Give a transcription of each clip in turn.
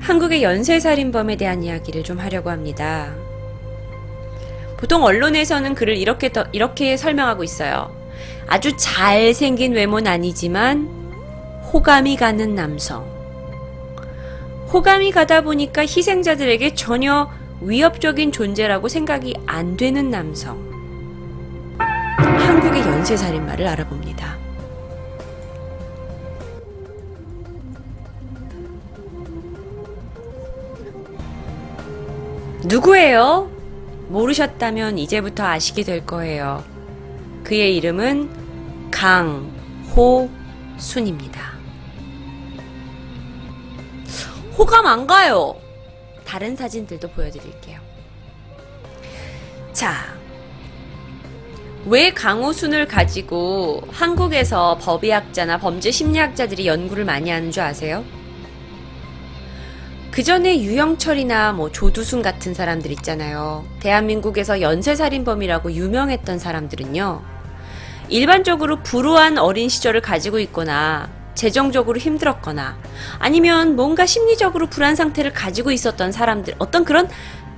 한국의 연쇄살인범에 대한 이야기를 좀 하려고 합니다. 보통 언론에서는 그를 이렇게 설명하고 있어요. 아주 잘생긴 외모는 아니지만 호감이 가는 남성. 호감이 가다 보니까 희생자들에게 전혀 위협적인 존재라고 생각이 안 되는 남성. 한국의 연쇄살인마를 알아봅니다. 누구예요? 모르셨다면 이제부터 아시게 될 거예요. 그의 이름은 강호순입니다. 호감 안 가요. 다른 사진들도 보여드릴게요. 자, 왜 강호순을 가지고 한국에서 법의학자나 범죄 심리학자들이 연구를 많이 하는 줄 아세요? 그 전에 유영철이나 조두순 같은 사람들 있잖아요. 대한민국에서 연쇄살인범이라고 유명했던 사람들은요, 일반적으로 불우한 어린 시절을 가지고 있거나 재정적으로 힘들었거나 아니면 뭔가 심리적으로 불안 상태를 가지고 있었던 사람들, 어떤 그런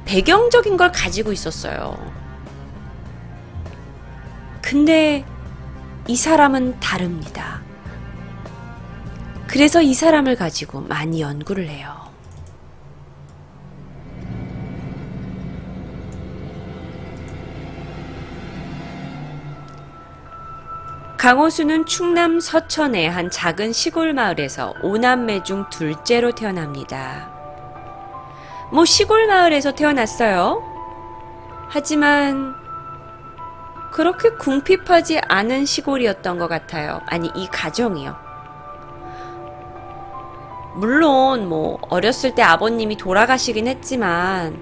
배경적인 걸 가지고 있었어요. 근데 이 사람은 다릅니다. 그래서 이 사람을 가지고 많이 연구를 해요. 강호순은 충남 서천의 한 작은 시골 마을에서 5남매 중 둘째로 태어납니다. 시골 마을에서 태어났어요. 하지만 그렇게 궁핍하지 않은 시골이었던 것 같아요. 아니, 이 가정이요. 물론 어렸을 때 아버님이 돌아가시긴 했지만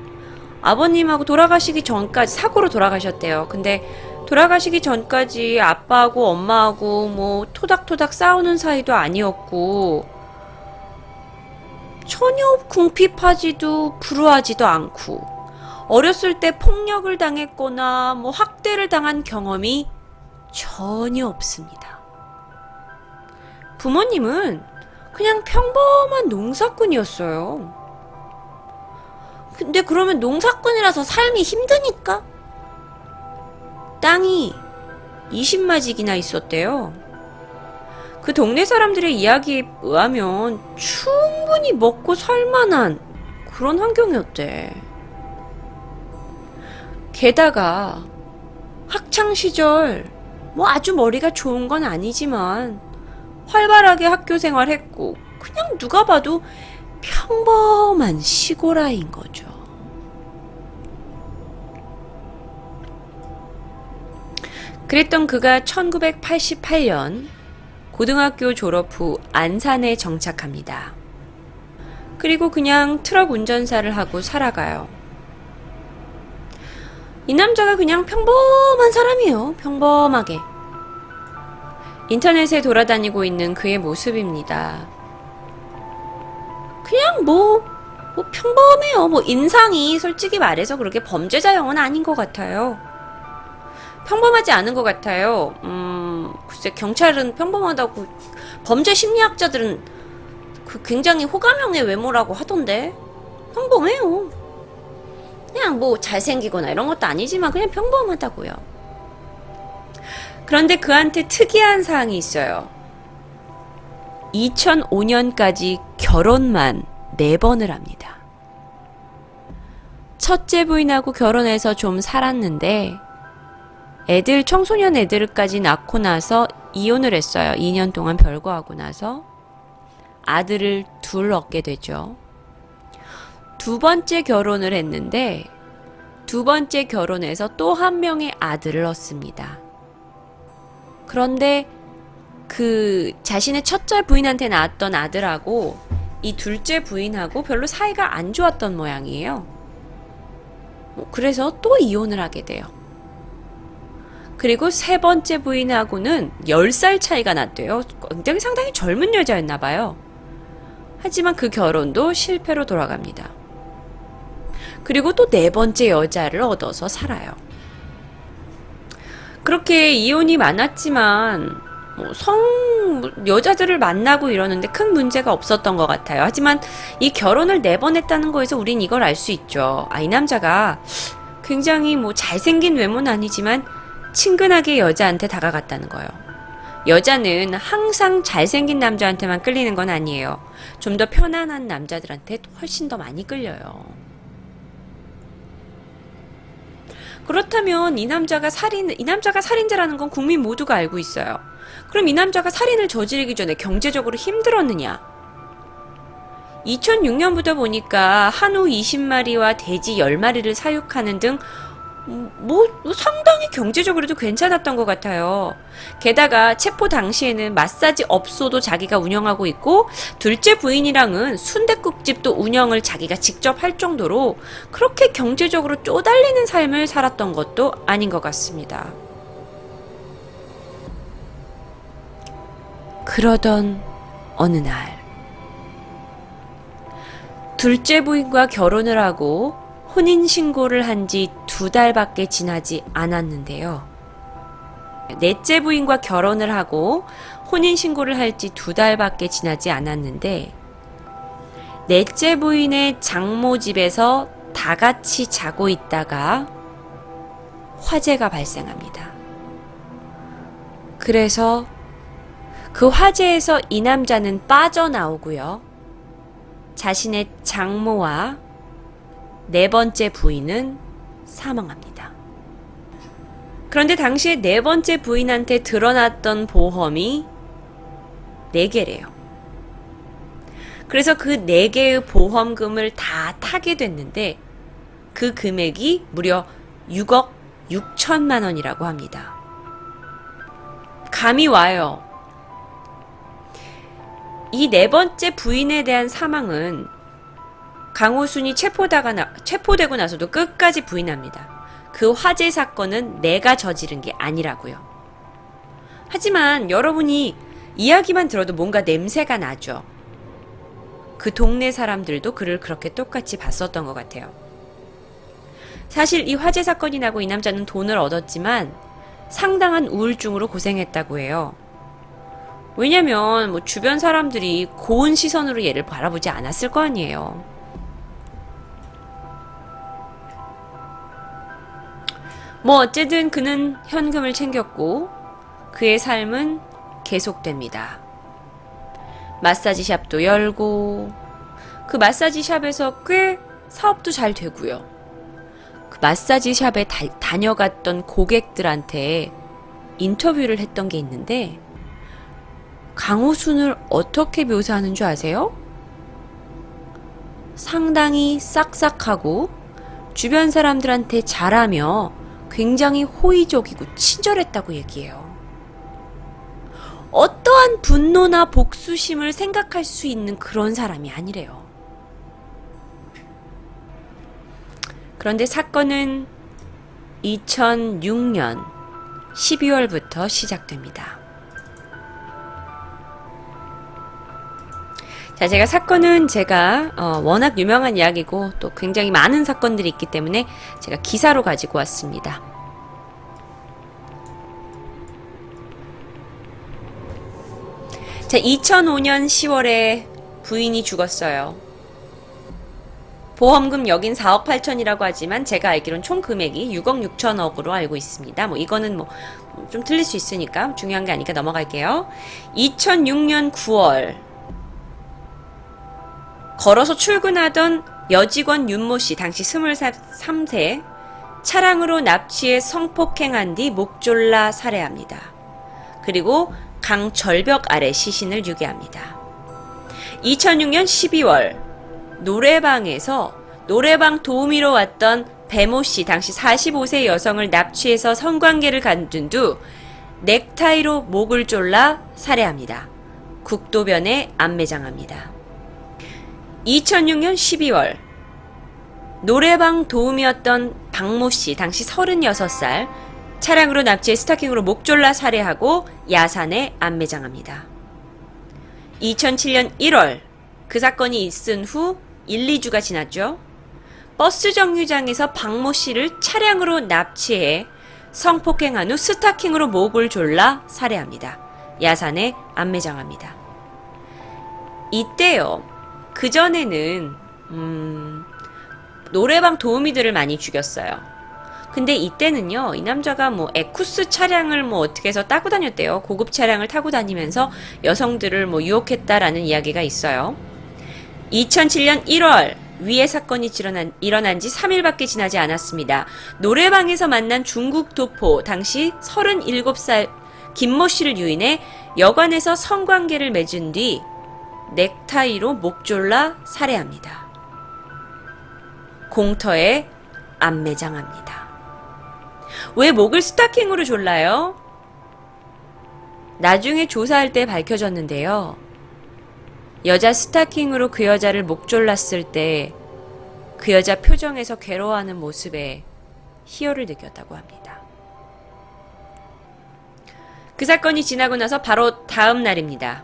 아버님하고 돌아가시기 전까지 사고로 돌아가셨대요. 근데 돌아가시기 전까지 아빠하고 엄마하고 토닥토닥 싸우는 사이도 아니었고 전혀 궁핍하지도 불우하지도 않고 어렸을 때 폭력을 당했거나 학대를 당한 경험이 전혀 없습니다. 부모님은 그냥 평범한 농사꾼이었어요. 근데 그러면 농사꾼이라서 삶이 힘드니까? 땅이 20마직이나 있었대요. 그 동네 사람들의 이야기에 의하면 충분히 먹고 살만한 그런 환경이었대. 게다가 학창시절 아주 머리가 좋은 건 아니지만 활발하게 학교 생활했고 그냥 누가 봐도 평범한 시골아이인 거죠. 그랬던 그가 1988년 고등학교 졸업 후 안산에 정착합니다. 그리고 그냥 트럭 운전사를 하고 살아가요. 이 남자가 그냥 평범한 사람이에요. 평범하게. 인터넷에 돌아다니고 있는 그의 모습입니다. 그냥 평범해요. 인상이 솔직히 말해서 그렇게 범죄자형은 아닌 것 같아요. 평범하지 않은 것 같아요. 글쎄, 경찰은 평범하다고, 범죄 심리학자들은 굉장히 호감형의 외모라고 하던데, 평범해요. 그냥 잘생기거나 이런 것도 아니지만 그냥 평범하다고요. 그런데 그한테 특이한 사항이 있어요. 2005년까지 결혼만 4번을 합니다. 첫째 부인하고 결혼해서 좀 살았는데 청소년 애들까지 낳고 나서 이혼을 했어요. 2년 동안 별거하고 나서 아들을 둘 얻게 되죠. 두 번째 결혼을 했는데 두 번째 결혼해서 또 한 명의 아들을 얻습니다. 그런데 그 자신의 첫째 부인한테 낳았던 아들하고 이 둘째 부인하고 별로 사이가 안 좋았던 모양이에요. 그래서 또 이혼을 하게 돼요. 그리고 세 번째 부인하고는 10살 차이가 났대요. 굉장히 상당히 젊은 여자였나 봐요. 하지만 그 결혼도 실패로 돌아갑니다. 그리고 또 네 번째 여자를 얻어서 살아요. 그렇게 이혼이 많았지만 뭐 여자들을 만나고 이러는데 큰 문제가 없었던 것 같아요. 하지만 이 결혼을 4번 했다는 거에서 우린 이걸 알 수 있죠. 이 남자가 굉장히 뭐 잘생긴 외모는 아니지만 친근하게 여자한테 다가갔다는 거예요. 여자는 항상 잘생긴 남자한테만 끌리는 건 아니에요. 좀 더 편안한 남자들한테 훨씬 더 많이 끌려요. 그렇다면 이 남자가 살인자라는 건 국민 모두가 알고 있어요. 그럼 이 남자가 살인을 저지르기 전에 경제적으로 힘들었느냐? 2006년부터 보니까 한우 20마리와 돼지 10마리를 사육하는 등 상당히 경제적으로도 괜찮았던 것 같아요. 게다가 체포 당시에는 마사지 업소도 자기가 운영하고 있고 둘째 부인이랑은 순댓국집도 운영을 자기가 직접 할 정도로 그렇게 경제적으로 쪼달리는 삶을 살았던 것도 아닌 것 같습니다. 그러던 어느 날 둘째 부인과 결혼을 하고 혼인신고를 한 지 2달밖에 지나지 않았는데요. 넷째 부인과 결혼을 하고 혼인신고를 할 지 2달밖에 지나지 않았는데 넷째 부인의 장모 집에서 다 같이 자고 있다가 화재가 발생합니다. 그래서 그 화재에서 이 남자는 빠져나오고요. 자신의 장모와 4번째 부인은 사망합니다. 그런데 당시에 4번째 부인한테 드러났던 보험이 4개래요. 그래서 그 4개의 보험금을 다 타게 됐는데 그 금액이 무려 6억 6천만 원이라고 합니다. 감이 와요. 이 4번째 부인에 대한 사망은 강호순이 체포되고 나서도 끝까지 부인합니다. 그 화재 사건은 내가 저지른 게 아니라고요. 하지만 여러분이 이야기만 들어도 뭔가 냄새가 나죠. 그 동네 사람들도 그를 그렇게 똑같이 봤었던 것 같아요. 사실 이 화재 사건이 나고 이 남자는 돈을 얻었지만 상당한 우울증으로 고생했다고 해요. 왜냐면 뭐 주변 사람들이 고운 시선으로 얘를 바라보지 않았을 거 아니에요. 뭐 어쨌든 그는 현금을 챙겼고 그의 삶은 계속됩니다. 마사지샵도 열고 그 마사지샵에서 꽤 사업도 잘 되고요. 그 마사지샵에 다녀갔던 고객들한테 인터뷰를 했던 게 있는데 강호순을 어떻게 묘사하는 줄 아세요? 상당히 싹싹하고 주변 사람들한테 잘하며 굉장히 호의적이고 친절했다고 얘기해요. 어떠한 분노나 복수심을 생각할 수 있는 그런 사람이 아니래요. 그런데 사건은 2006년 12월부터 시작됩니다. 자, 제가 워낙 유명한 이야기고 또 굉장히 많은 사건들이 있기 때문에 제가 기사로 가지고 왔습니다. 자, 2005년 10월에 부인이 죽었어요. 보험금 여긴 4억 8천이라고 하지만 제가 알기로는 총 금액이 6억 6천억으로 알고 있습니다. 이거는 좀 틀릴 수 있으니까 중요한 게 아니니까 넘어갈게요. 2006년 9월 걸어서 출근하던 여직원 윤모 씨, 당시 23세, 차량으로 납치해 성폭행한 뒤 목 졸라 살해합니다. 그리고 강 절벽 아래 시신을 유기합니다. 2006년 12월 노래방에서 노래방 도우미로 왔던 배모 씨, 당시 45세 여성을 납치해서 성관계를 갖춘 후 넥타이로 목을 졸라 살해합니다. 국도변에 안매장합니다. 2006년 12월 노래방 도우미였던 박모 씨, 당시 36살, 차량으로 납치해 스토킹으로 목 졸라 살해하고 야산에 안매장합니다. 2007년 1월 그 사건이 있은 후 1, 2주가 지났죠. 버스 정류장에서 박모 씨를 차량으로 납치해 성폭행한 후 스토킹으로 목을 졸라 살해합니다. 야산에 안매장합니다. 이때요. 그전에는 노래방 도우미들을 많이 죽였어요. 근데 이때는요, 이 남자가 뭐 에쿠스 차량을 뭐 어떻게 해서 타고 다녔대요. 고급 차량을 타고 다니면서 여성들을 뭐 유혹했다라는 이야기가 있어요. 2007년 1월 위의 사건이 일어난 지 3일밖에 지나지 않았습니다. 노래방에서 만난 중국 도포 당시 37살 김모 씨를 유인해 여관에서 성관계를 맺은 뒤 넥타이로 목 졸라 살해합니다. 공터에 안매장합니다. 왜 목을 스타킹으로 졸라요? 나중에 조사할 때 밝혀졌는데요. 여자 스타킹으로 그 여자를 목 졸랐을 때 그 여자 표정에서 괴로워하는 모습에 희열을 느꼈다고 합니다. 그 사건이 지나고 나서 바로 다음 날입니다.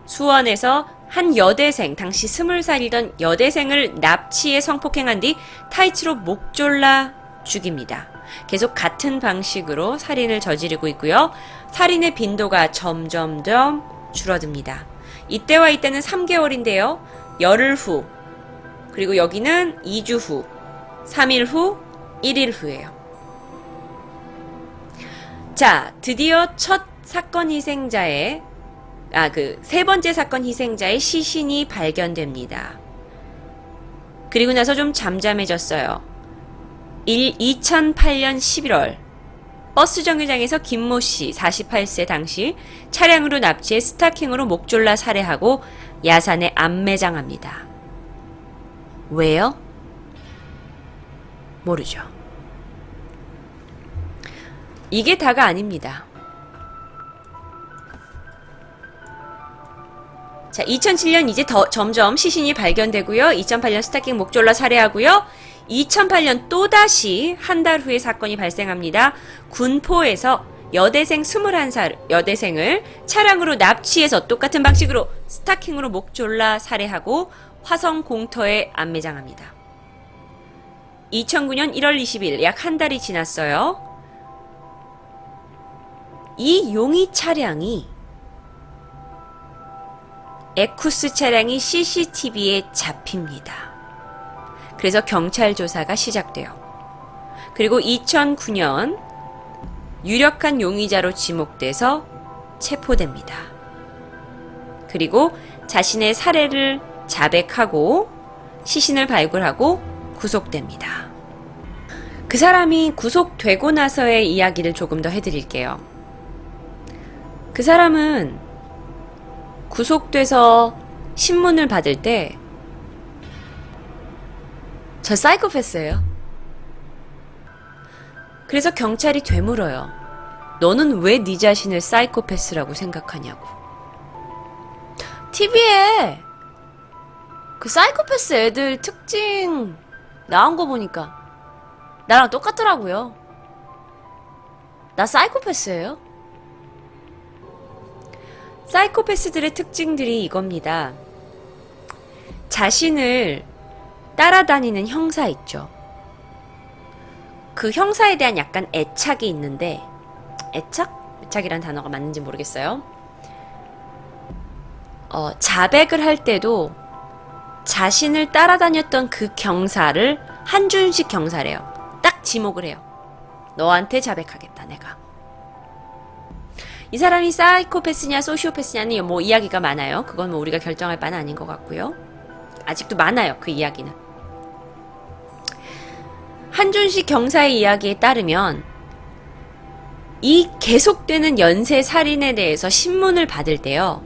수원에서 한 여대생, 당시 20살이던 여대생을 납치해 성폭행한 뒤 타이츠로 목 졸라 죽입니다. 계속 같은 방식으로 살인을 저지르고 있고요. 살인의 빈도가 점점점 줄어듭니다. 이때와 이때는 3개월인데요. 열흘 후, 그리고 여기는 2주 후, 3일 후, 1일 후예요. 자, 드디어 첫 사건 희생자의 세 번째 사건 희생자의 시신이 발견됩니다. 그리고 나서 좀 잠잠해졌어요. 2008년 11월 버스 정류장에서 김모 씨 48세 당시 차량으로 납치해 스타킹으로 목 졸라 살해하고 야산에 안매장합니다. 왜요? 모르죠. 이게 다가 아닙니다. 자, 2007년 이제 점점 시신이 발견되고요. 2008년 스타킹 목 졸라 살해하고요. 2008년 또다시 한 달 후에 사건이 발생합니다. 군포에서 여대생 21살 여대생을 차량으로 납치해서 똑같은 방식으로 스타킹으로 목 졸라 살해하고 화성 공터에 안매장합니다. 2009년 1월 20일 약 한 달이 지났어요. 이 용의 차량이 에쿠스 차량이 CCTV에 잡힙니다. 그래서 경찰 조사가 시작돼요. 그리고 2009년 유력한 용의자로 지목돼서 체포됩니다. 그리고 자신의 살해를 자백하고 시신을 발굴하고 구속됩니다. 그 사람이 구속되고 나서의 이야기를 조금 더 해드릴게요. 그 사람은 구속돼서 신문을 받을 때 저 사이코패스예요. 그래서 경찰이 되물어요. 너는 왜 네 자신을 사이코패스라고 생각하냐고. TV에 그 사이코패스 애들 특징 나온 거 보니까 나랑 똑같더라고요. 나 사이코패스예요. 사이코패스들의 특징들이 이겁니다. 자신을 따라다니는 형사 있죠. 그 형사에 대한 약간 애착이 있는데, 애착? 애착이란 단어가 맞는지 모르겠어요. 자백을 할 때도 자신을 따라다녔던 그 경사를 한준식 경사래요. 딱 지목을 해요. 너한테 자백하겠다, 내가. 이 사람이 사이코패스냐 소시오패스냐는 뭐 이야기가 많아요. 그건 뭐 우리가 결정할 바는 아닌 것 같고요. 아직도 많아요, 그 이야기는. 한준식 경사의 이야기에 따르면 이 계속되는 연쇄 살인에 대해서 신문을 받을 때요,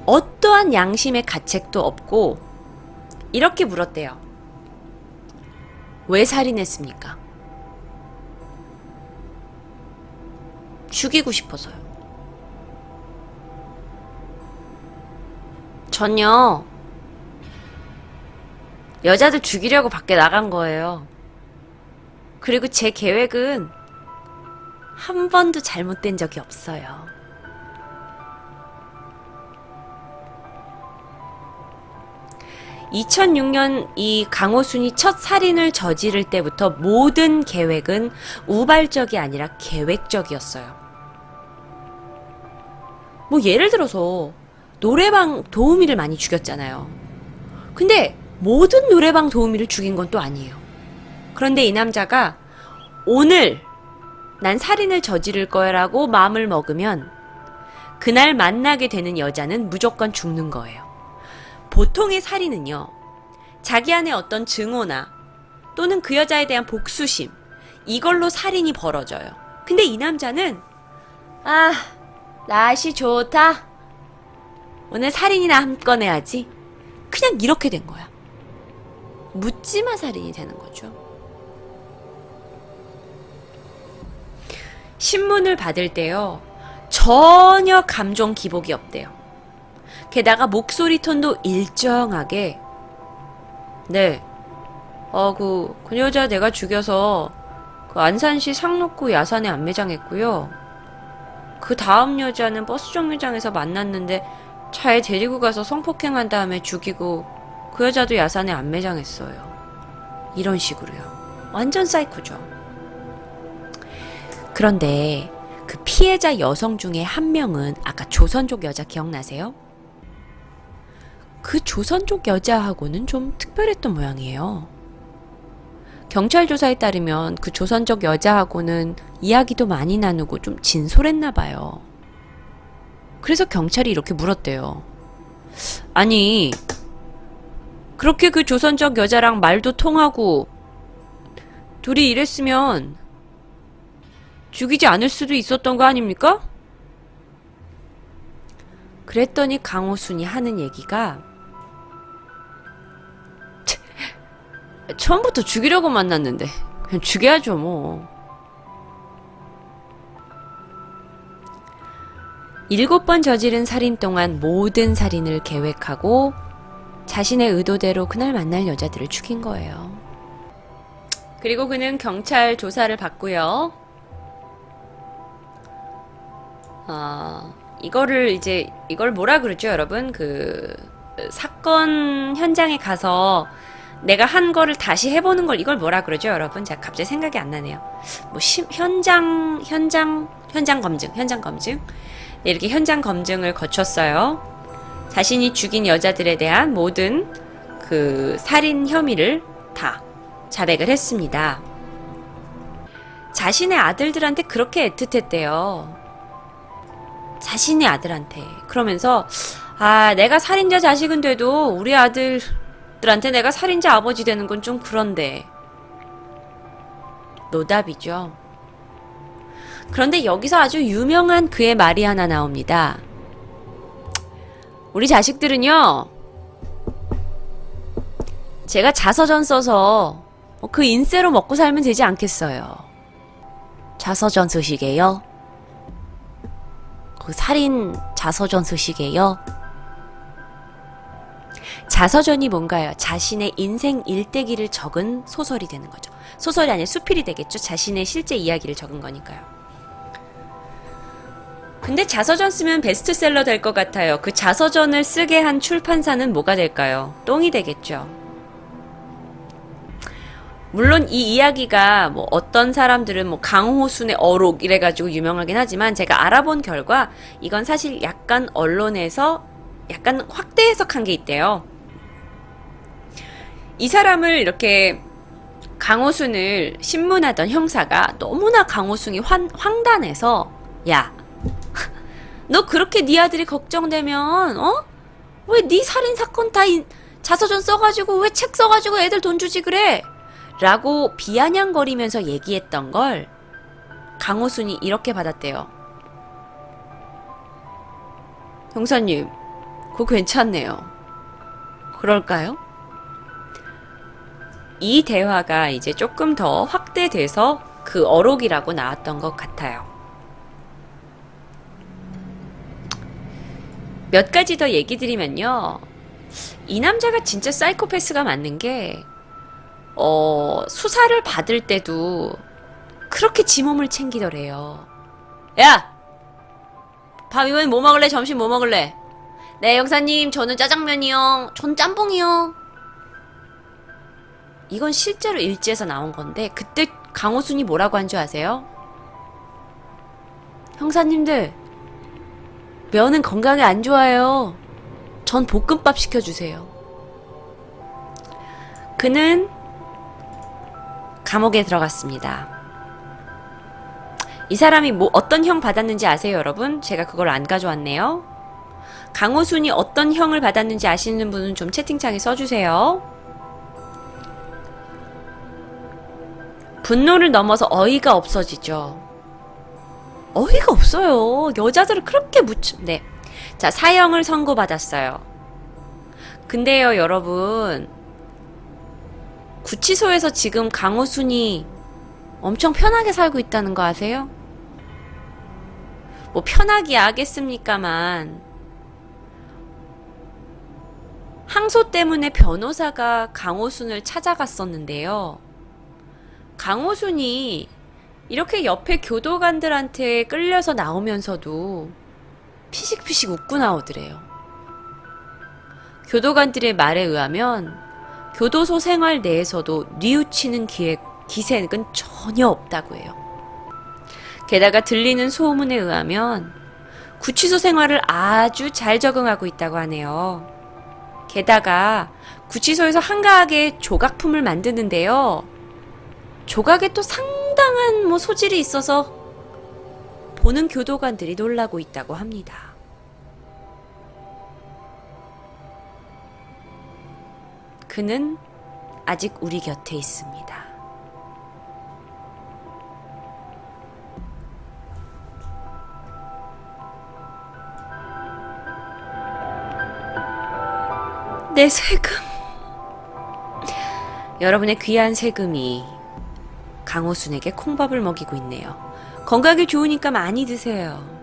어떠한 양심의 가책도 없고 이렇게 물었대요. 왜 살인했습니까? 죽이고 싶어서요. 전요, 여자들 죽이려고 밖에 나간 거예요. 그리고 제 계획은 한 번도 잘못된 적이 없어요. (2006년) 이 강호순이 첫 살인을 저지를 때부터 모든 계획은 우발적이 아니라 계획적이었어요. 뭐 예를 들어서 노래방 도우미를 많이 죽였잖아요. 근데 모든 노래방 도우미를 죽인 건 또 아니에요. 그런데 이 남자가 오늘 난 살인을 저지를 거야라고 마음을 먹으면 그날 만나게 되는 여자는 무조건 죽는 거예요. 보통의 살인은요, 자기 안에 어떤 증오나 또는 그 여자에 대한 복수심, 이걸로 살인이 벌어져요. 근데 이 남자는 아, 날씨 좋다. 오늘 살인이나 한 건 해야지. 그냥 이렇게 된 거야. 묻지마 살인이 되는 거죠. 신문을 받을 때요, 전혀 감정 기복이 없대요. 게다가 목소리 톤도 일정하게, 네, 그 여자 내가 죽여서 그 안산시 상록구 야산에 안매장했고요. 그 다음 여자는 버스 정류장에서 만났는데 차에 데리고 가서 성폭행한 다음에 죽이고 그 여자도 야산에 안매장했어요. 이런 식으로요. 완전 사이코죠. 그런데 그 피해자 여성 중에 한 명은 아까 조선족 여자 기억나세요? 그 조선족 여자하고는 좀 특별했던 모양이에요. 경찰 조사에 따르면 그 조선족 여자하고는 이야기도 많이 나누고 좀 진솔했나 봐요. 그래서 경찰이 이렇게 물었대요. 아니, 그렇게 그 조선족 여자랑 말도 통하고 둘이 이랬으면 죽이지 않을 수도 있었던 거 아닙니까? 그랬더니 강호순이 하는 얘기가 처음부터 죽이려고 만났는데 그냥 죽여야죠 뭐. 7번 저지른 살인 동안 모든 살인을 계획하고 자신의 의도대로 그날 만날 여자들을 죽인 거예요. 그리고 그는 경찰 조사를 받고요. 이걸 뭐라 그러죠, 여러분? 그 사건 현장에 가서 내가 한 거를 다시 해보는 걸 이걸 뭐라 그러죠, 여러분? 제가 갑자기 생각이 안 나네요. 뭐 현장 검증. 네, 이렇게 현장 검증을 거쳤어요. 자신이 죽인 여자들에 대한 모든 그 살인 혐의를 다 자백을 했습니다. 자신의 아들들한테 그렇게 애틋했대요. 자신의 아들한테. 그러면서 내가 살인자 자식은 돼도 우리 아들들한테 내가 살인자 아버지 되는 건 좀 그런데. 노답이죠. 그런데 여기서 아주 유명한 그의 말이 하나 나옵니다. 우리 자식들은요, 제가 자서전 써서 그 인세로 먹고 살면 되지 않겠어요. 자서전 쓰시게요? 그 살인 자서전 쓰시게요? 자서전이 뭔가요? 자신의 인생 일대기를 적은 소설이 되는 거죠. 소설이 아니라 수필이 되겠죠. 자신의 실제 이야기를 적은 거니까요. 근데 자서전 쓰면 베스트셀러 될 것 같아요. 그 자서전을 쓰게 한 출판사는 뭐가 될까요? 똥이 되겠죠. 물론 이 이야기가 뭐 어떤 사람들은 뭐 강호순의 어록 이래가지고 유명하긴 하지만 제가 알아본 결과 이건 사실 약간 언론에서 약간 확대 해석한 게 있대요. 이 사람을 이렇게 강호순을 신문하던 형사가 너무나 강호순이 황단해서 야, 너 그렇게 네 아들이 걱정되면 왜 네 살인 사건 다 자서전 써가지고 왜 책 써가지고 애들 돈 주지 그래? 라고 비아냥거리면서 얘기했던 걸 강호순이 이렇게 받았대요. 형사님, 그거 괜찮네요. 그럴까요? 이 대화가 이제 조금 더 확대돼서 그 어록이라고 나왔던 것 같아요. 몇 가지 더 얘기 드리면요. 이 남자가 진짜 사이코패스가 맞는 게 수사를 받을 때도 그렇게 지 몸을 챙기더래요. 야! 밥 이번엔 뭐 먹을래? 점심 뭐 먹을래? 네, 형사님, 저는 짜장면이요. 전 짬뽕이요. 이건 실제로 일지에서 나온 건데 그때 강호순이 뭐라고 한 줄 아세요? 형사님들, 면은 건강에 안 좋아요. 전 볶음밥 시켜주세요. 그는 감옥에 들어갔습니다. 이 사람이 어떤 형 받았는지 아세요, 여러분? 제가 그걸 안 가져왔네요. 강호순이 어떤 형을 받았는지 아시는 분은 좀 채팅창에 써주세요. 분노를 넘어서 어이가 없어지죠. 어이가 없어요. 여자들을 그렇게 네. 자, 사형을 선고받았어요. 근데요, 여러분. 구치소에서 지금 강호순이 엄청 편하게 살고 있다는 거 아세요? 뭐 편하기야 하겠습니까만 항소 때문에 변호사가 강호순을 찾아갔었는데요. 강호순이 이렇게 옆에 교도관들한테 끌려서 나오면서도 피식피식 웃고 나오더래요. 교도관들의 말에 의하면 교도소 생활 내에서도 뉘우치는 기색은 전혀 없다고 해요. 게다가 들리는 소문에 의하면 구치소 생활을 아주 잘 적응하고 있다고 하네요. 게다가 구치소에서 한가하게 조각품을 만드는데요. 조각에 또 상당한 소질이 있어서 보는 교도관들이 놀라고 있다고 합니다. 그는 아직 우리 곁에 있습니다. 내 세금. 여러분의 귀한 세금이 강호순에게 콩밥을 먹이고 있네요. 건강에 좋으니까 많이 드세요.